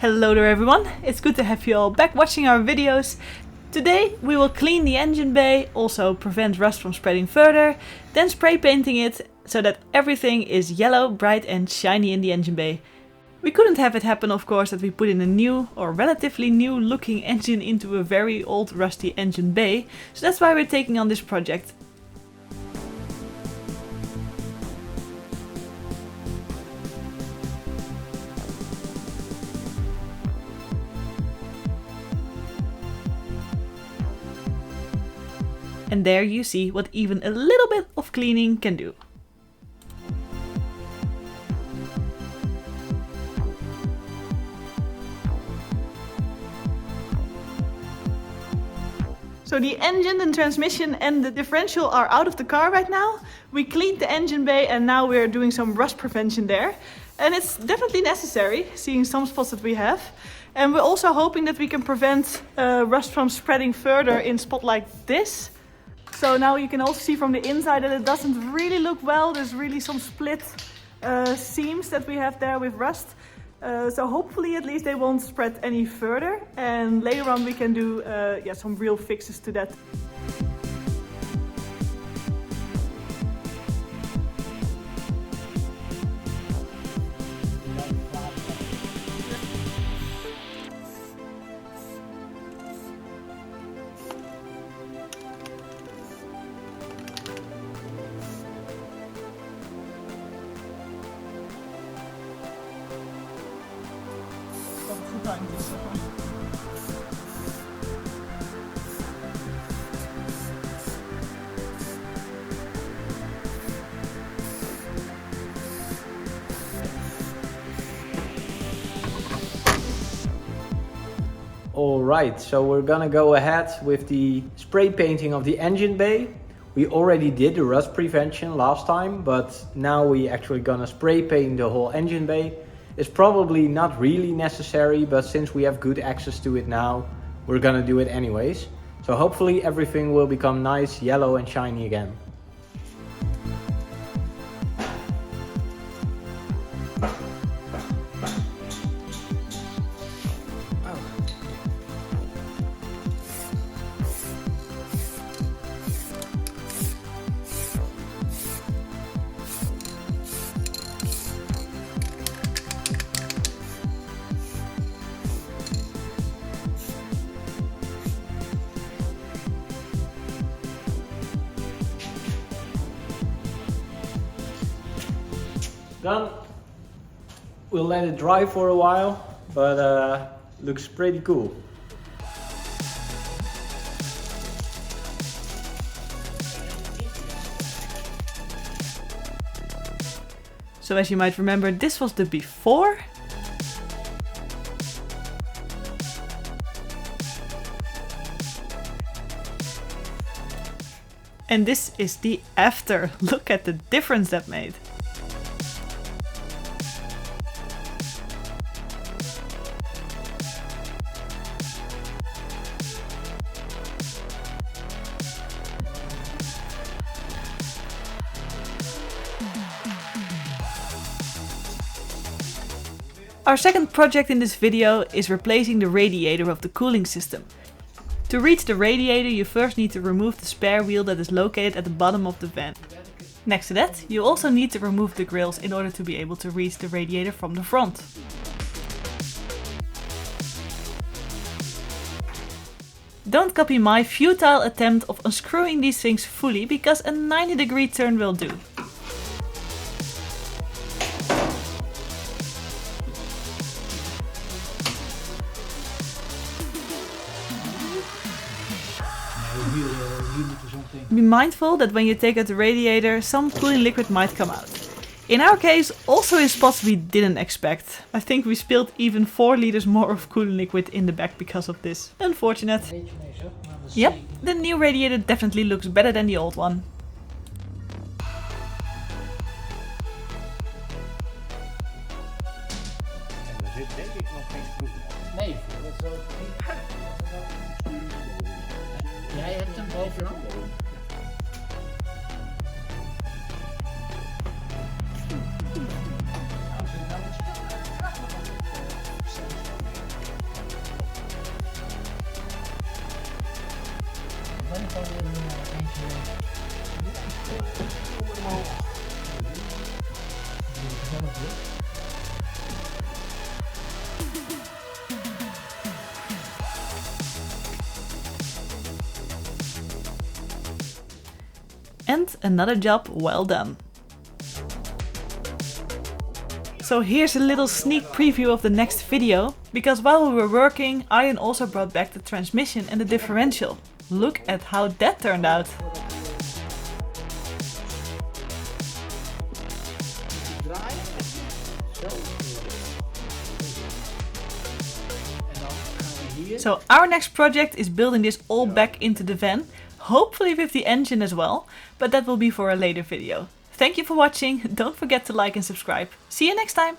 Hello there everyone, it's good to have you all back watching our videos. Today we will clean the engine bay, also prevent rust from spreading further, then spray painting it so that everything is yellow, bright and shiny in the engine bay. We couldn't have it happen of course that we put in a new or relatively new looking engine into a very old rusty engine bay, so that's why we're taking on this project. And there you see what even a little bit of cleaning can do. So the engine, the transmission and the differential are out of the car right now. We cleaned the engine bay and now we're doing some rust prevention there. And it's definitely necessary, seeing some spots that we have. And we're also hoping that we can prevent rust from spreading further in spots like this. So now you can also see from the inside that it doesn't really look well. There's really some split seams that we have there with rust. So hopefully at least they won't spread any further. And later on we can do some real fixes to that. Alright, so we're gonna go ahead with the spray painting of the engine bay. We already did the rust prevention last time, but now we actually gonna spray paint the whole engine bay. It's probably not really necessary, but since we have good access to it now, we're gonna do it anyways. So hopefully everything will become nice, yellow and shiny again. Done. We'll let it dry for a while, but looks pretty cool. So as you might remember, this was the before. And this is the after. Look at the difference that made. Our second project in this video is replacing the radiator of the cooling system. To reach the radiator you first need to remove the spare wheel that is located at the bottom of the van. Next to that you also need to remove the grills in order to be able to reach the radiator from the front. Don't copy my futile attempt of unscrewing these things fully, because a 90-degree turn will do. Be mindful that when you take out the radiator, some cooling liquid might come out. In our case, also in spots we didn't expect. I think we spilled even 4 liters more of cooling liquid in the back because of this. Unfortunate. Yep, the new radiator definitely looks better than the old one. Nee, dat is ook niet. Jij hebt hem bovenop. And another job well done. So here's a little sneak preview of the next video, because while we were working, Arjen also brought back the transmission and the differential. Look at how that turned out. So our next project is building this all back into the van, hopefully with the engine as well, but that will be for a later video. Thank you for watching, don't forget to like and subscribe. See you next time!